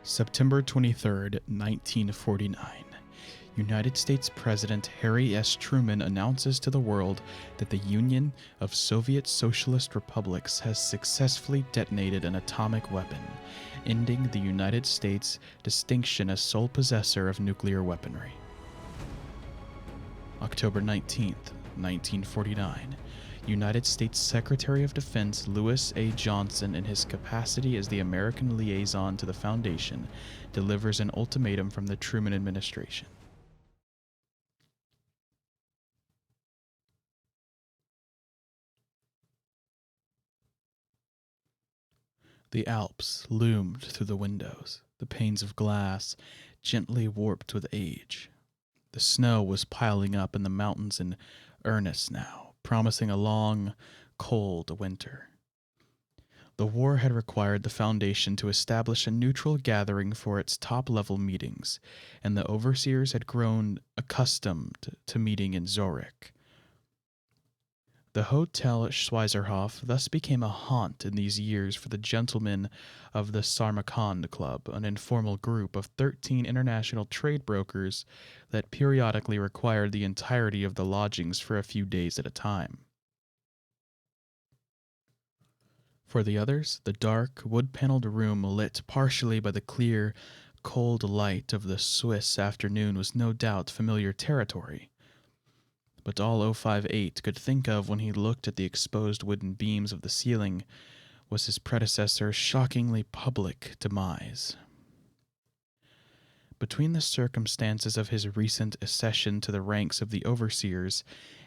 September 23rd, 1949. United States President Harry S. Truman announces to the world that the Union of Soviet Socialist Republics has successfully detonated an atomic weapon, ending the United States' distinction as sole possessor of nuclear weaponry. October 19th, 1949. United States Secretary of Defense Louis A. Johnson, in his capacity as the American liaison to the Foundation, delivers an ultimatum from the Truman administration. The Alps loomed through the windows, the panes of glass gently warped with age. The snow was piling up in the mountains in earnest now, promising a long, cold winter. The war had required the Foundation to establish a neutral gathering for its top-level meetings, and the overseers had grown accustomed to meeting in Zurich. The Hotel Schweizerhof thus became a haunt in these years for the gentlemen of the Samarkand Club, an informal group of 13 international trade brokers that periodically required the entirety of the lodgings for a few days at a time. For the others, the dark, wood-paneled room lit partially by the clear, cold light of the Swiss afternoon was no doubt familiar territory. But all 058 could think of when he looked at the exposed wooden beams of the ceiling was his predecessor's shockingly public demise. Between the circumstances of his recent accession to the ranks of the overseers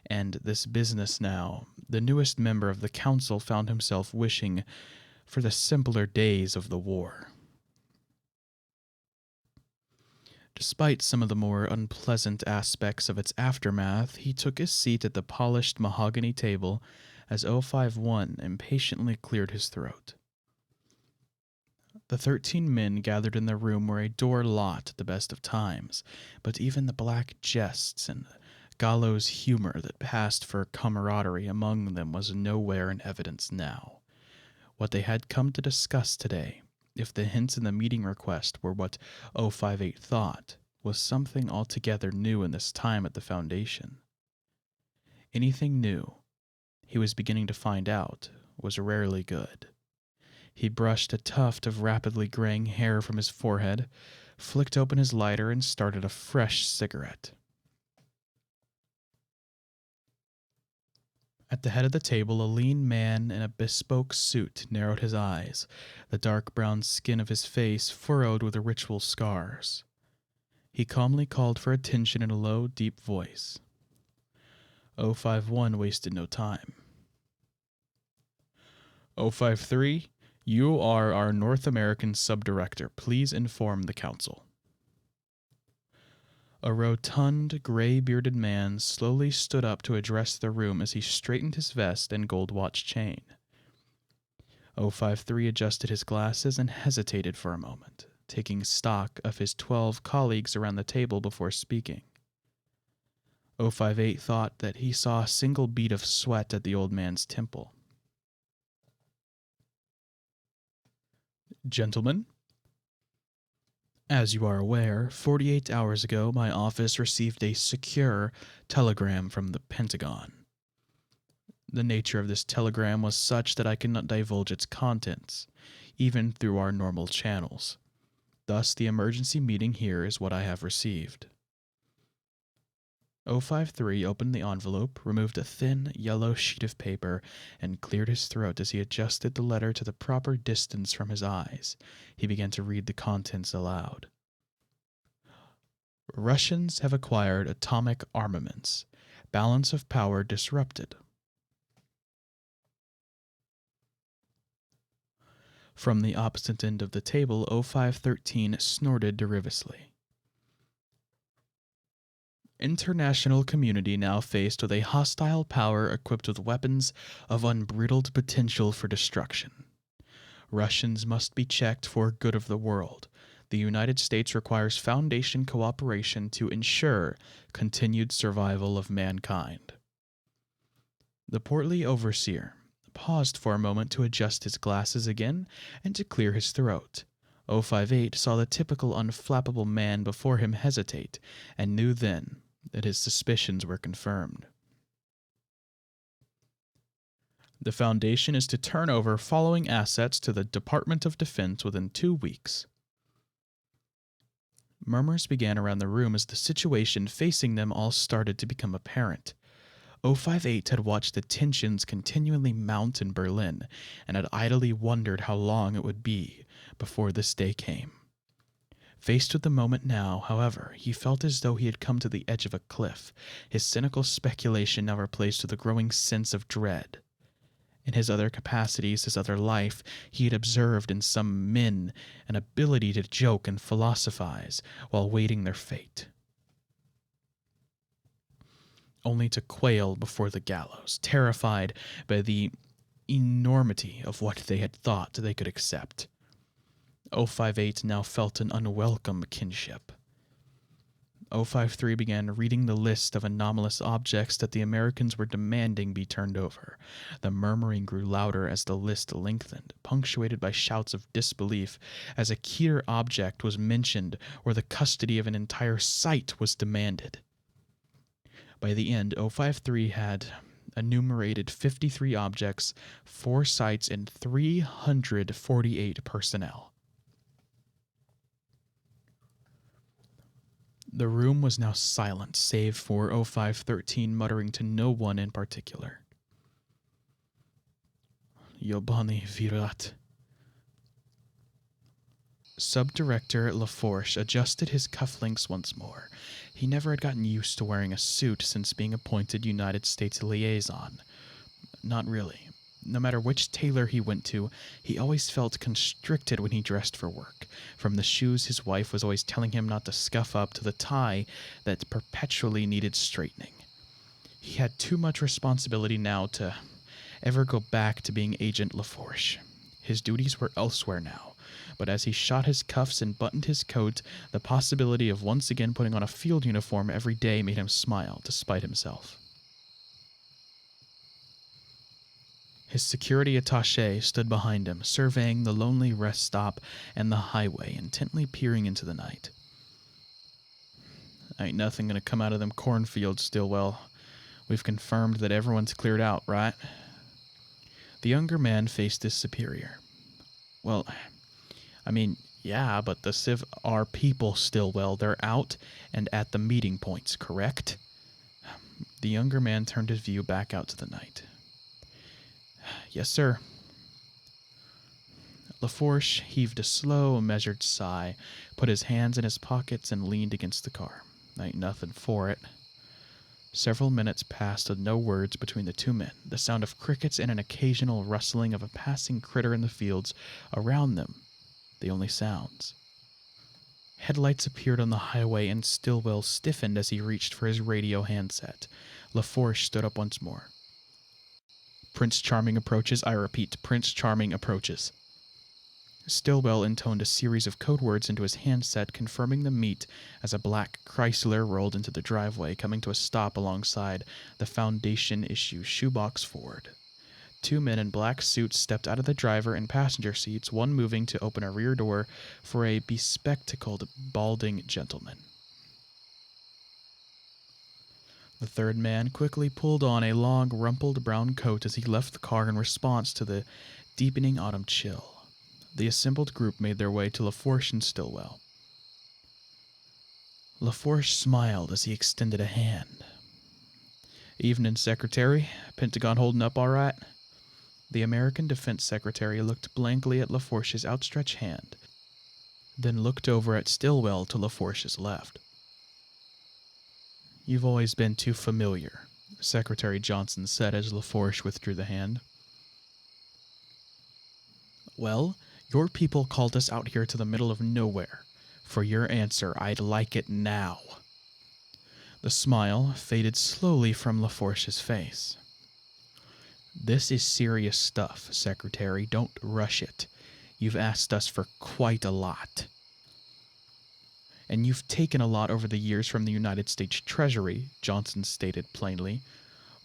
and this business now, the newest member of the council found himself wishing for the simpler days of the war. Despite some of the more unpleasant aspects of its aftermath, he took his seat at the polished mahogany table as 051 impatiently cleared his throat. The 13 men gathered in the room were a door lot at the best of times, but even the black jests and gallows humor that passed for camaraderie among them was nowhere in evidence now. What they had come to discuss today, if the hints in the meeting request were what 058 thought, was something altogether new in this time at the Foundation. Anything new, he was beginning to find out, was rarely good. He brushed a tuft of rapidly graying hair from his forehead, flicked open his lighter, and started a fresh cigarette. At the head of the table, a lean man in a bespoke suit narrowed his eyes, the dark brown skin of his face furrowed with ritual scars. He calmly called for attention in a low, deep voice. 051 wasted no time. 053, you are our North American subdirector. Please inform the council. A rotund, gray-bearded man slowly stood up to address the room as he straightened his vest and gold watch chain. 053 adjusted his glasses and hesitated for a moment, taking stock of his 12 colleagues around the table before speaking. 058 thought that he saw a single bead of sweat at the old man's temple. Gentlemen, as you are aware, 48 hours ago my office received a secure telegram from the Pentagon. The nature of this telegram was such that I cannot divulge its contents, even through our normal channels. Thus, the emergency meeting here is what I have received. 053 opened the envelope, removed a thin, yellow sheet of paper, and cleared his throat as he adjusted the letter to the proper distance from his eyes. He began to read the contents aloud. Russians have acquired atomic armaments. Balance of power disrupted. From the opposite end of the table, 0513 snorted derivously. International community now faced with a hostile power equipped with weapons of unbridled potential for destruction. Russians must be checked for good of the world. The United States requires Foundation cooperation to ensure continued survival of mankind. The portly overseer paused for a moment to adjust his glasses again and to clear his throat. 058 saw the typical unflappable man before him hesitate, and knew then that his suspicions were confirmed. The Foundation is to turn over following assets to the Department of Defense within 2 weeks. Murmurs began around the room as the situation facing them all started to become apparent. 058 had watched the tensions continually mount in Berlin and had idly wondered how long it would be before this day came. Faced with the moment now, however, he felt as though he had come to the edge of a cliff, his cynical speculation now replaced with a growing sense of dread. In his other capacities, his other life, he had observed in some men an ability to joke and philosophize while waiting their fate, only to quail before the gallows, terrified by the enormity of what they had thought they could accept. 058 now felt an unwelcome kinship. 053 began reading the list of anomalous objects that the Americans were demanding be turned over. The murmuring grew louder as the list lengthened, punctuated by shouts of disbelief as a killer object was mentioned or the custody of an entire site was demanded. By the end, 053 had enumerated 53 objects, 4 sites, and 348 personnel. The room was now silent, save for 0513 muttering to no one in particular. Yobani Virat. Subdirector LaForge adjusted his cufflinks once more. He never had gotten used to wearing a suit since being appointed United States liaison. Not really. No matter which tailor he went to, he always felt constricted when he dressed for work. From the shoes his wife was always telling him not to scuff up to the tie that perpetually needed straightening. He had too much responsibility now to ever go back to being Agent LaForge. His duties were elsewhere now, but as he shot his cuffs and buttoned his coat, the possibility of once again putting on a field uniform every day made him smile despite himself. His security attaché stood behind him, surveying the lonely rest stop and the highway, intently peering into the night. Ain't nothing gonna come out of them cornfields, Stillwell. We've confirmed that everyone's cleared out, right? The younger man faced his superior. Well, yeah, but the Civ are people, Stillwell. They're out and at the meeting points, correct? The younger man turned his view back out to the night. Yes, sir. LaForge heaved a slow, measured sigh, put his hands in his pockets, and leaned against the car. Ain't nothing for it. Several minutes passed with no words between the two men, the sound of crickets and an occasional rustling of a passing critter in the fields around them, the only sounds. Headlights appeared on the highway, and Stillwell stiffened as he reached for his radio handset. LaForge stood up once more. Prince Charming approaches. I repeat, Prince Charming approaches. Stillwell intoned a series of code words into his handset, confirming the meet as a black Chrysler rolled into the driveway, coming to a stop alongside the Foundation-issue shoebox Ford. 2 men in black suits stepped out of the driver and passenger seats, one moving to open a rear door for a bespectacled, balding gentleman. The third man quickly pulled on a long, rumpled brown coat as he left the car in response to the deepening autumn chill. The assembled group made their way to LaForge and Stillwell. LaForge smiled as he extended a hand. Evening, Secretary. Pentagon holding up all right? The American Defense Secretary looked blankly at LaForge's outstretched hand, then looked over at Stillwell to LaForge's left. You've always been too familiar, Secretary Johnson said as LaForge withdrew the hand. Well, your people called us out here to the middle of nowhere. For your answer, I'd like it now. The smile faded slowly from LaForge's face. This is serious stuff, Secretary. Don't rush it. You've asked us for quite a lot. And you've taken a lot over the years from the United States Treasury, Johnson stated plainly.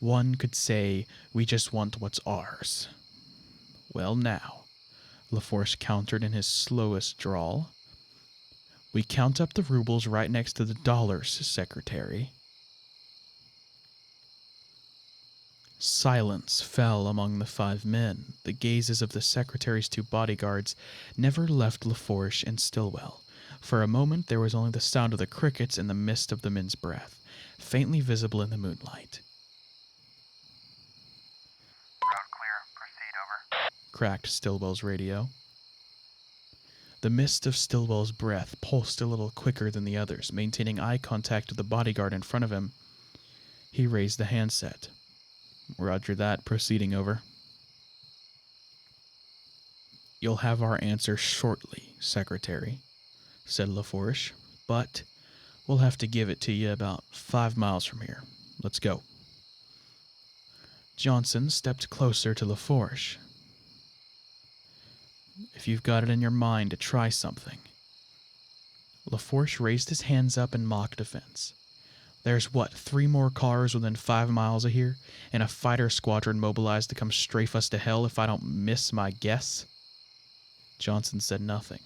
One could say we just want what's ours. Well now, LaForce countered in his slowest drawl. We count up the rubles right next to the dollars, Secretary. Silence fell among the 5 men. The gazes of the Secretary's 2 bodyguards never left LaForce and Stillwell. For a moment there was only the sound of the crickets and the mist of the men's breath, faintly visible in the moonlight. Road clear. Proceed, over. Cracked Stillwell's radio. The mist of Stillwell's breath pulsed a little quicker than the others, maintaining eye contact with the bodyguard in front of him. He raised the handset. Roger that, proceeding, over. You'll have our answer shortly, Secretary, said LaForge, but we'll have to give it to you about 5 miles from here. Let's go. Johnson stepped closer to LaForge. If you've got it in your mind to try something. LaForge raised his hands up in mock defense. There's 3 more cars within 5 miles of here, and a fighter squadron mobilized to come strafe us to hell if I don't miss my guess? Johnson said nothing.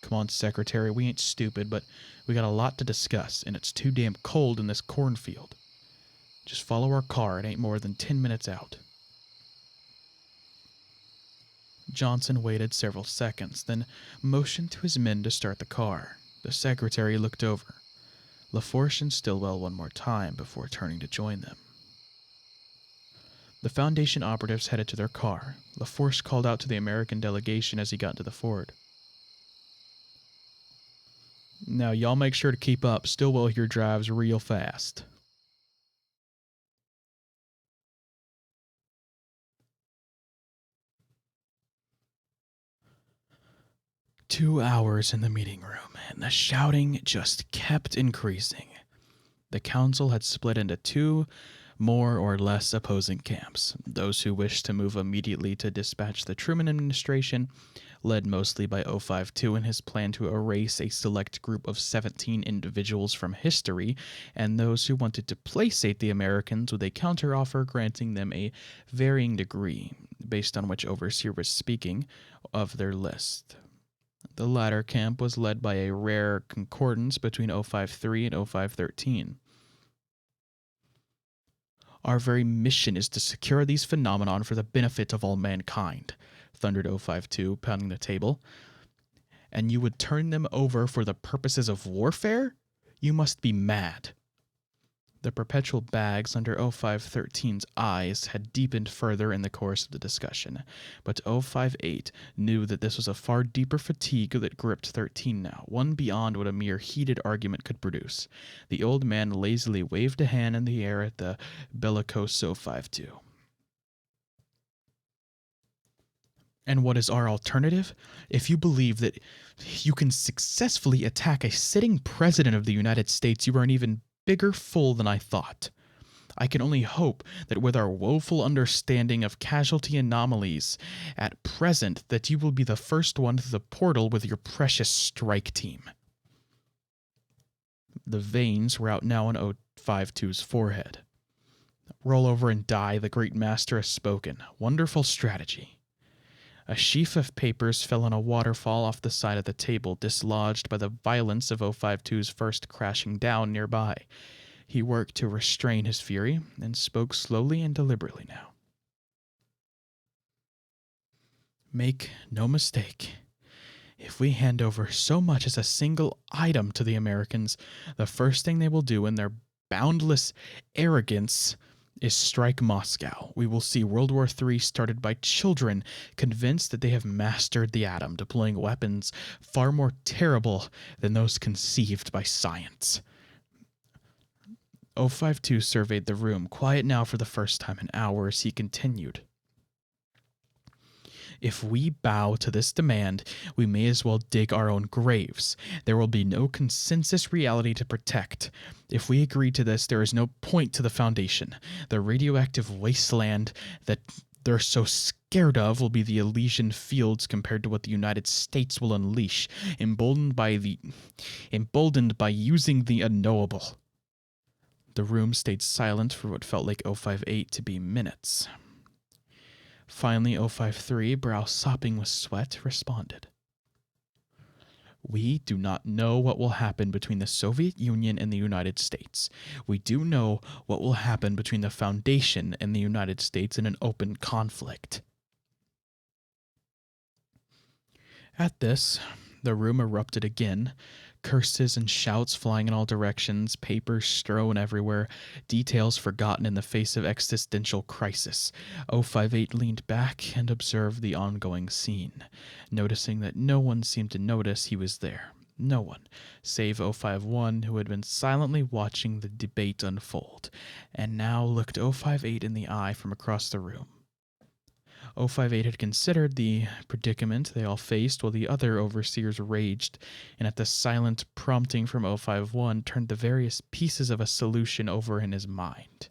Come on, Secretary, we ain't stupid, but we got a lot to discuss, and it's too damn cold in this cornfield. Just follow our car, it ain't more than 10 minutes out. Johnson waited several seconds, then motioned to his men to start the car. The Secretary looked over LaForge and Stillwell one more time before turning to join them. The Foundation operatives headed to their car. LaForge called out to the American delegation as he got into the Ford. Now, y'all make sure to keep up. Stillwell here drives real fast. Two hours in the meeting room, and the shouting just kept increasing. The council had split into 2 more or less opposing camps. Those who wished to move immediately to dispatch the Truman administration, led mostly by 052 in his plan to erase a select group of 17 individuals from history, and those who wanted to placate the Americans with a counteroffer granting them a varying degree, based on which overseer was speaking, of their list. The latter camp was led by a rare concordance between 053 and 0513. Our very mission is to secure these phenomenon for the benefit of all mankind, thundered 052, pounding the table. And you would turn them over for the purposes of warfare? You must be mad. The perpetual bags under 0513's eyes had deepened further in the course of the discussion, but 058 knew that this was a far deeper fatigue that gripped 13 now, one beyond what a mere heated argument could produce. The old man lazily waved a hand in the air at the bellicose 052. And what is our alternative? If you believe that you can successfully attack a sitting president of the United States, you are an even bigger fool than I thought. I can only hope that with our woeful understanding of casualty anomalies at present, that you will be the first one through the portal with your precious strike team. The veins were out now on 052's forehead. Roll over and die, the great master has spoken. Wonderful strategy. A sheaf of papers fell on a waterfall off the side of the table, dislodged by the violence of 052's first crashing down nearby. He worked to restrain his fury, and spoke slowly and deliberately now. Make no mistake. If we hand over so much as a single item to the Americans, the first thing they will do in their boundless arrogance is strike Moscow. We will see World War III started by children convinced that they have mastered the atom, deploying weapons far more terrible than those conceived by science. 052 surveyed the room, quiet now for the first time in hours. He continued. If we bow to this demand, we may as well dig our own graves. There will be no consensus reality to protect. If we agree to this, there is no point to the Foundation. The radioactive wasteland that they're so scared of will be the Elysian fields compared to what the United States will unleash, emboldened by using the unknowable. The room stayed silent for what felt like 058 to be minutes. Finally, 053, brow sopping with sweat, responded. We do not know what will happen between the Soviet Union and the United States. We do know what will happen between the Foundation and the United States in an open conflict. At this, the room erupted again, curses and shouts flying in all directions, papers strewn everywhere, details forgotten in the face of existential crisis. 058 leaned back and observed the ongoing scene, noticing that no one seemed to notice he was there. No one, save 051, who had been silently watching the debate unfold, and now looked 058 in the eye from across the room. 058 had considered the predicament they all faced while the other overseers raged, and at the silent prompting from 051 turned the various pieces of a solution over in his mind.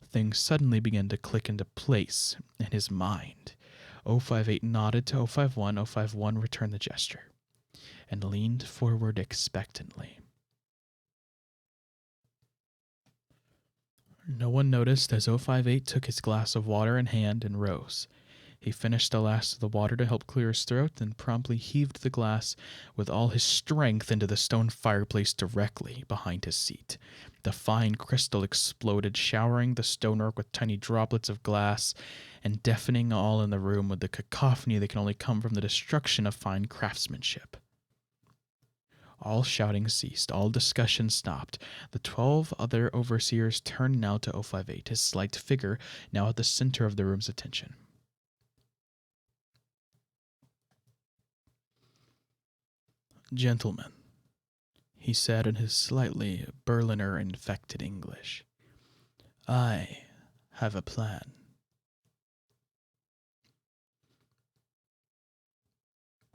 Things suddenly began to click into place in his mind. 058 nodded to 051, 051 returned the gesture, and leaned forward expectantly. No one noticed as 058 took his glass of water in hand and rose. He finished the last of the water to help clear his throat, and promptly heaved the glass with all his strength into the stone fireplace directly behind his seat. The fine crystal exploded, showering the stonework with tiny droplets of glass, and deafening all in the room with the cacophony that can only come from the destruction of fine craftsmanship. All shouting ceased, all discussion stopped. The 12 other overseers turned now to 058, his slight figure now at the center of the room's attention. Gentlemen, he said in his slightly Berliner infected English, I have a plan.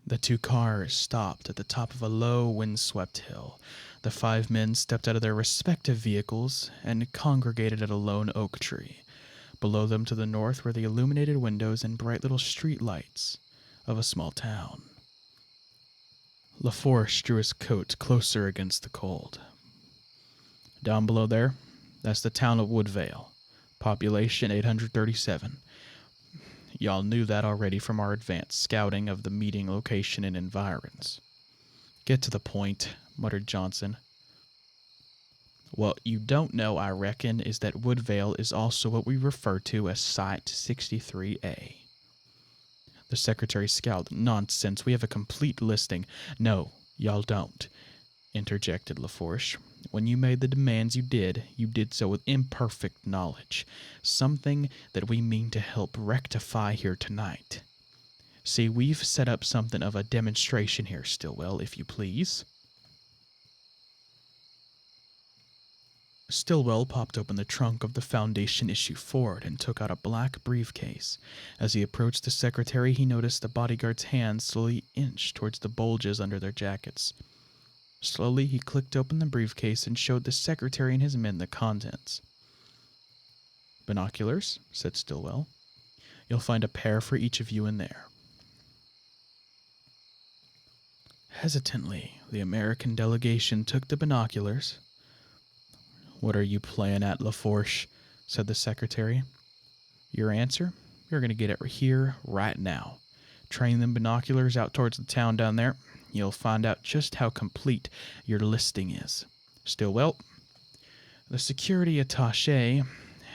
The two cars stopped at the top of a low, windswept hill. The 5 men stepped out of their respective vehicles and congregated at a lone oak tree. Below them to the north were the illuminated windows and bright little street lights of a small town. LaForce drew his coat closer against the cold. Down below there, that's the town of Woodvale. Population 837. Y'all knew that already from our advanced scouting of the meeting location and environs. Get to the point, muttered Johnson. What you don't know, I reckon, is that Woodvale is also what we refer to as Site 63A. The secretary scowled. Nonsense, we have a complete listing. No, y'all don't, interjected LaForce. When you made the demands you did so with imperfect knowledge, something that we mean to help rectify here tonight. See, we've set up something of a demonstration here, Stillwell, if you please. Stillwell popped open the trunk of the Foundation issue Ford and took out a black briefcase. As he approached the secretary, he noticed the bodyguard's hands slowly inch towards the bulges under their jackets. Slowly, he clicked open the briefcase and showed the secretary and his men the contents. Binoculars, said Stillwell. You'll find a pair for each of you in there. Hesitantly, the American delegation took the binoculars. What are you playing at, LaForce? Said the secretary. Your answer? You're going to get it here, right now. Train them binoculars out towards the town down there. You'll find out just how complete your listing is. Stillwell. The security attaché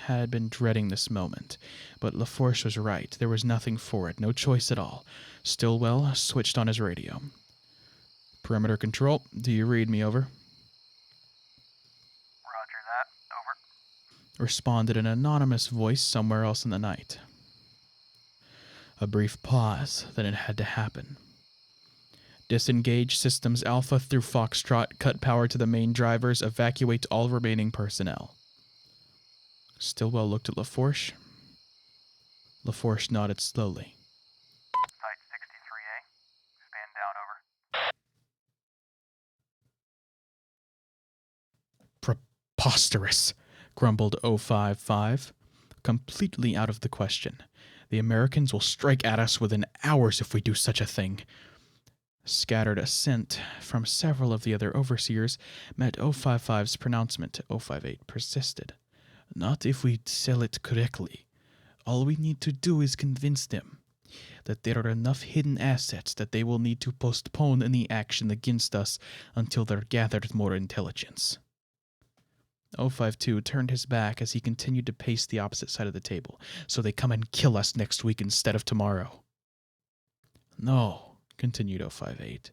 had been dreading this moment, but LaForce was right. There was nothing for it, no choice at all. Stillwell switched on his radio. Perimeter control, do you read me? Over. Roger that. Over. Responded an anonymous voice somewhere else in the night. A brief pause, then it had to happen. Disengage systems Alpha through Foxtrot, cut power to the main drivers, evacuate all remaining personnel. Stillwell looked at LaForce. LaForce nodded slowly. Site 63A. Stand down. Over. Preposterous, grumbled 055. Completely out of the question. The Americans will strike at us within hours if we do such a thing. Scattered assent from several of the other overseers met 055's pronouncement. 058 persisted. Not if we sell it correctly. All we need to do is convince them that there are enough hidden assets that they will need to postpone any action against us until they're gathered more intelligence. 052 turned his back as he continued to pace the opposite side of the table. So they come and kill us next week instead of tomorrow. No, continued 058.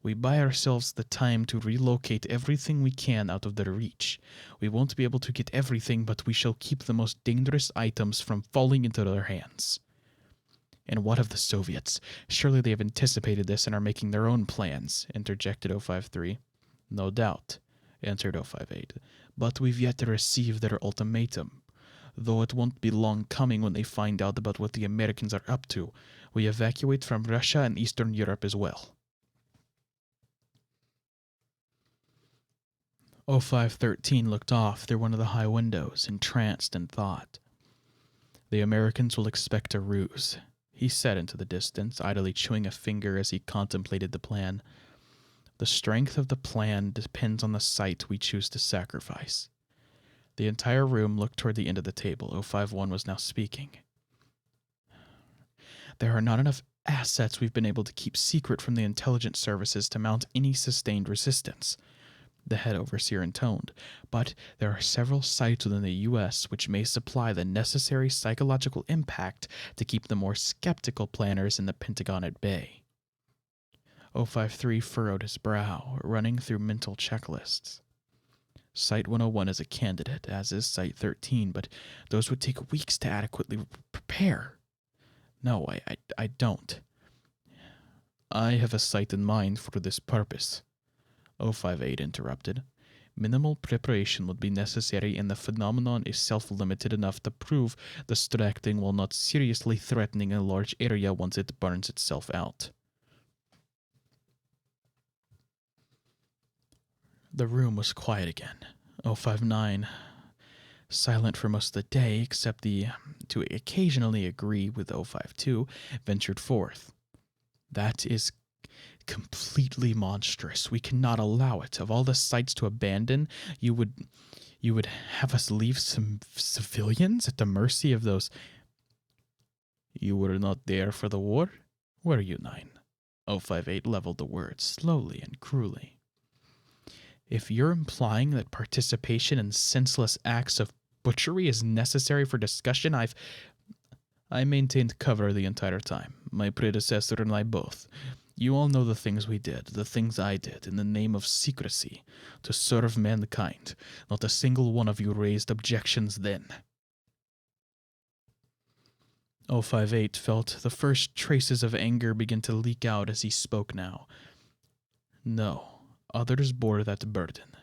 We buy ourselves the time to relocate everything we can out of their reach. We won't be able to get everything, but we shall keep the most dangerous items from falling into their hands. And what of the Soviets? Surely they have anticipated this and are making their own plans, interjected 053. No doubt, answered 058. But we've yet to receive their ultimatum. Though it won't be long coming when they find out about what the Americans are up to. We evacuate from Russia and Eastern Europe as well. 0513 looked off through one of the high windows, entranced in thought. The Americans will expect a ruse, he said into the distance, idly chewing a finger as he contemplated the plan. The strength of the plan depends on the site we choose to sacrifice. The entire room looked toward the end of the table. 051 was now speaking. There are not enough assets we've been able to keep secret from the intelligence services to mount any sustained resistance, the head overseer intoned, but there are several sites within the U.S. which may supply the necessary psychological impact to keep the more skeptical planners in the Pentagon at bay. 053 furrowed his brow, running through mental checklists. Site 101 is a candidate, as is Site 13, but those would take weeks to adequately prepare. No, I don't. I have a site in mind for this purpose, 058 interrupted. Minimal preparation would be necessary, and the phenomenon is self-limited enough to prove distracting while not seriously threatening a large area once it burns itself out. The room was quiet again. 059, silent for most of the day, except to occasionally agree with 052, ventured forth. That is completely monstrous. We cannot allow it. Of all the sites to abandon, you would have us leave some civilians at the mercy of those. You were not there for the war, were you, 9? 058 leveled the words slowly and cruelly. If you're implying that participation in senseless acts of butchery is necessary for discussion, I maintained cover the entire time. My predecessor and I both. You all know the things we did, the things I did, in the name of secrecy, to serve mankind. Not a single one of you raised objections then. 058 felt the first traces of anger begin to leak out as he spoke now. No, others bore that burden.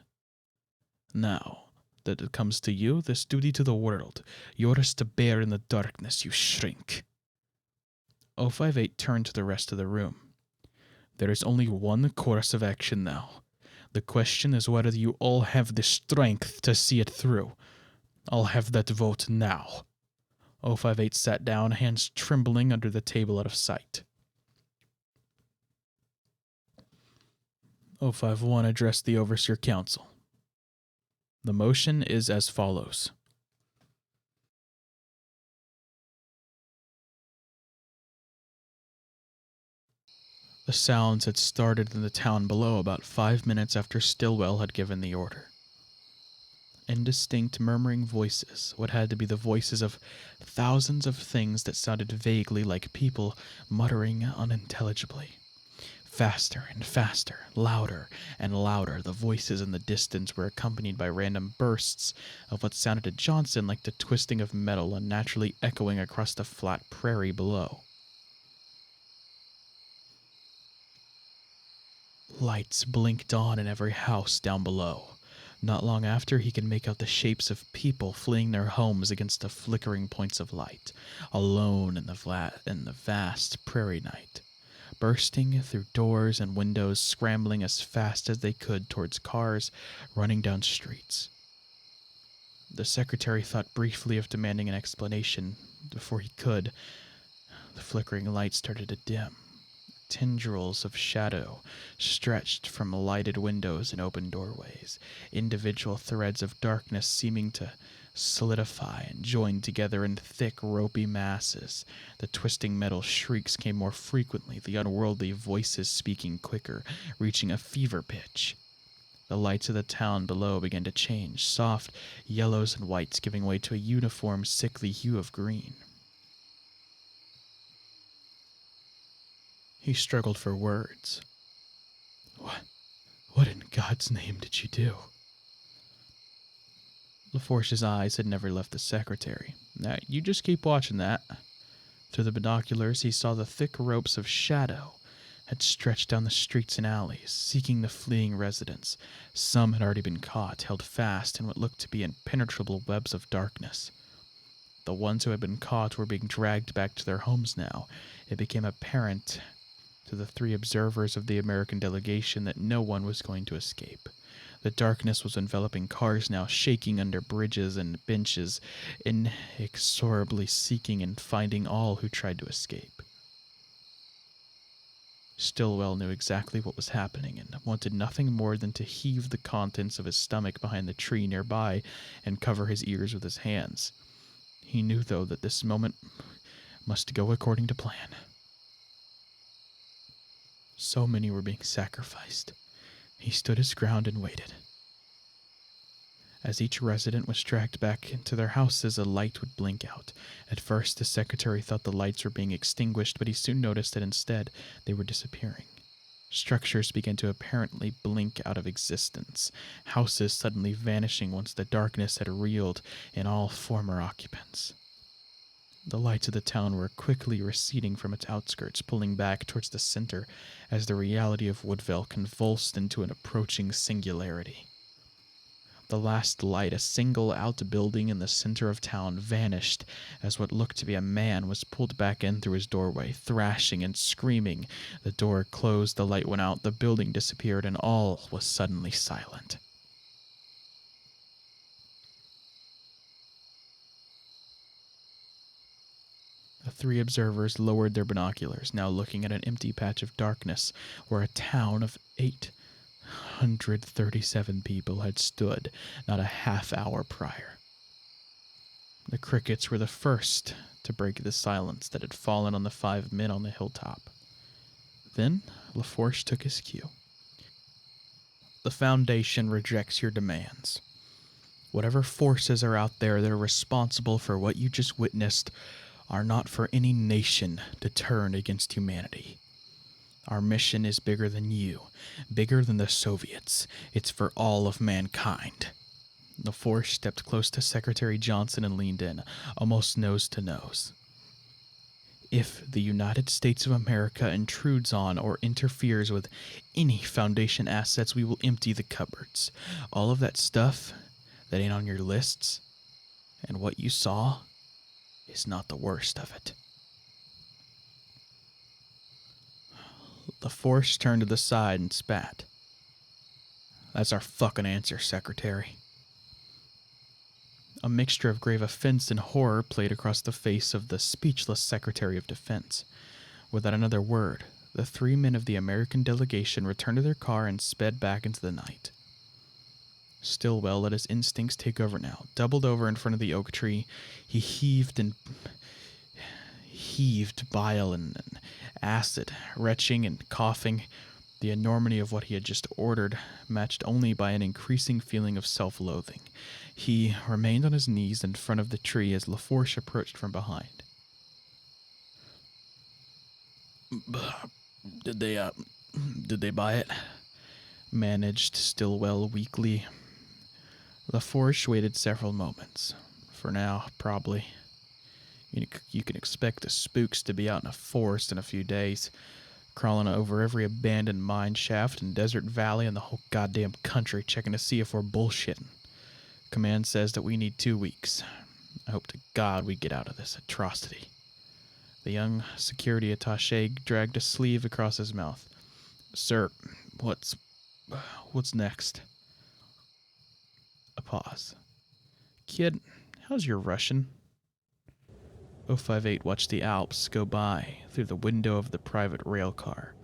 Now that it comes to you, this duty to the world, yours to bear in the darkness, you shrink. 058 turned to the rest of the room. There is only one course of action now. The question is whether you all have the strength to see it through. I'll have that vote now. 058 sat down, hands trembling under the table out of sight. 051 addressed the Overseer Council. The motion is as follows. The sounds had started in the town below about 5 minutes after Stillwell had given the order. Indistinct murmuring voices, what had to be the voices of thousands of things that sounded vaguely like people muttering unintelligibly. Faster and faster, louder and louder, the voices in the distance were accompanied by random bursts of what sounded to Johnson like the twisting of metal unnaturally echoing across the flat prairie below. Lights blinked on in every house down below. Not long after, he could make out the shapes of people fleeing their homes against the flickering points of light, alone in the vast prairie night, bursting through doors and windows, scrambling as fast as they could towards cars running down streets. The secretary thought briefly of demanding an explanation. Before he could, the flickering light started to dim. tendrils of shadow stretched from lighted windows and open doorways, individual threads of darkness seeming to solidify and join together in thick, ropey masses. The twisting metal shrieks came more frequently, the unworldly voices speaking quicker, reaching a fever pitch. The lights of the town below began to change, soft yellows and whites giving way to a uniform, sickly hue of green. He struggled for words. What in God's name did you do? LaForge's eyes had never left the secretary. Now, you just keep watching that. Through the binoculars, he saw the thick ropes of shadow had stretched down the streets and alleys, seeking the fleeing residents. Some had already been caught, held fast in what looked to be impenetrable webs of darkness. The ones who had been caught were being dragged back to their homes now. It became apparent to the three observers of the American delegation that no one was going to escape. The darkness was enveloping cars now, shaking under bridges and benches, inexorably seeking and finding all who tried to escape. Stillwell knew exactly what was happening and wanted nothing more than to heave the contents of his stomach behind the tree nearby and cover his ears with his hands. He knew, though, that this moment must go according to plan. So many were being sacrificed. He stood his ground and waited. As each resident was dragged back into their houses, a light would blink out. At first, the secretary thought the lights were being extinguished, but he soon noticed that instead they were disappearing. Structures began to apparently blink out of existence, houses suddenly vanishing once the darkness had reeled in all former occupants. The lights of the town were quickly receding from its outskirts, pulling back towards the center as the reality of Woodville convulsed into an approaching singularity. The last light, a single outbuilding in the center of town, vanished as what looked to be a man was pulled back in through his doorway, thrashing and screaming. The door closed, the light went out, the building disappeared, and all was suddenly silent. The three observers lowered their binoculars, now looking at an empty patch of darkness where a town of 837 people had stood not a half hour prior. The crickets were the first to break the silence that had fallen on the 5 men on the hilltop. Then LaForge took his cue. The Foundation rejects your demands. Whatever forces are out there that are responsible for what you just witnessed are not for any nation to turn against humanity. Our mission is bigger than you, bigger than the Soviets. It's for all of mankind. LaForge stepped close to Secretary Johnson and leaned in, almost nose to nose. If the United States of America intrudes on or interferes with any Foundation assets, we will empty the cupboards. All of that stuff that ain't on your lists and what you saw is not the worst of it. LaForge turned to the side and spat. That's our fucking answer, Secretary. A mixture of grave offense and horror played across the face of the speechless Secretary of Defense. Without another word, the 3 men of the American delegation returned to their car and sped back into the night. Stillwell let his instincts take over now. Doubled over in front of the oak tree, he heaved bile and acid, retching and coughing. The enormity of what he had just ordered, matched only by an increasing feeling of self-loathing. He remained on his knees in front of the tree as LaForge approached from behind. Did they buy it? Managed Stillwell weakly. LaForge waited several moments. For now, probably. You can expect the spooks to be out in a forest in a few days, crawling over every abandoned mine shaft and desert valley in the whole goddamn country, checking to see if we're bullshitting. Command says that we need 2 weeks. I hope to God we get out of this atrocity. The young security attaché dragged a sleeve across his mouth. Sir, what's next? A pause. Kid, how's your Russian? 058 watched the Alps go by through the window of the private rail car.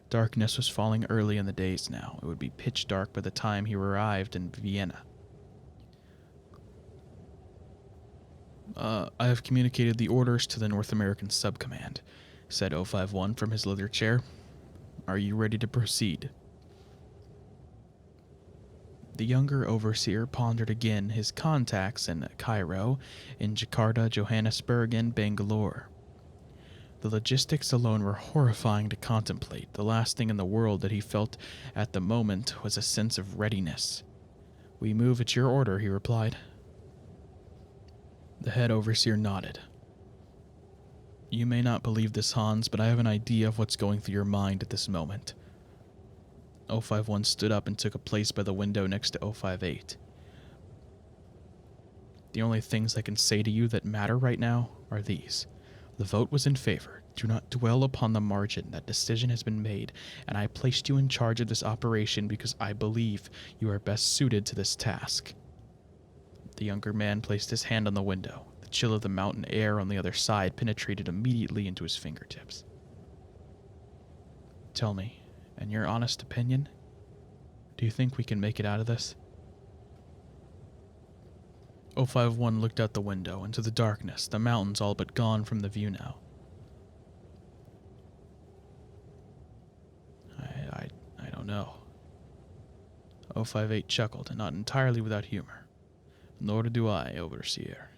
Darkness was falling early in the days now. It would be pitch dark by the time he arrived in Vienna. I have communicated the orders to the North American Subcommand, said 051 from his leather chair. Are you ready to proceed? The younger overseer pondered again his contacts in Cairo, in Jakarta, Johannesburg, and Bangalore. The logistics alone were horrifying to contemplate. The last thing in the world that he felt at the moment was a sense of readiness. We move at your order, he replied. The head overseer nodded. You may not believe this, Hans, but I have an idea of what's going through your mind at this moment. 051 stood up and took a place by the window next to 058. The only things I can say to you that matter right now are these. The vote was in favor. Do not dwell upon the margin. That decision has been made, and I placed you in charge of this operation because I believe you are best suited to this task. The younger man placed his hand on the window. The chill of the mountain air on the other side penetrated immediately into his fingertips. Tell me, in your honest opinion, do you think we can make it out of this? 051 looked out the window into the darkness, the mountains all but gone from the view now. I don't know. 058 chuckled, and not entirely without humor. Nor do I, Overseer.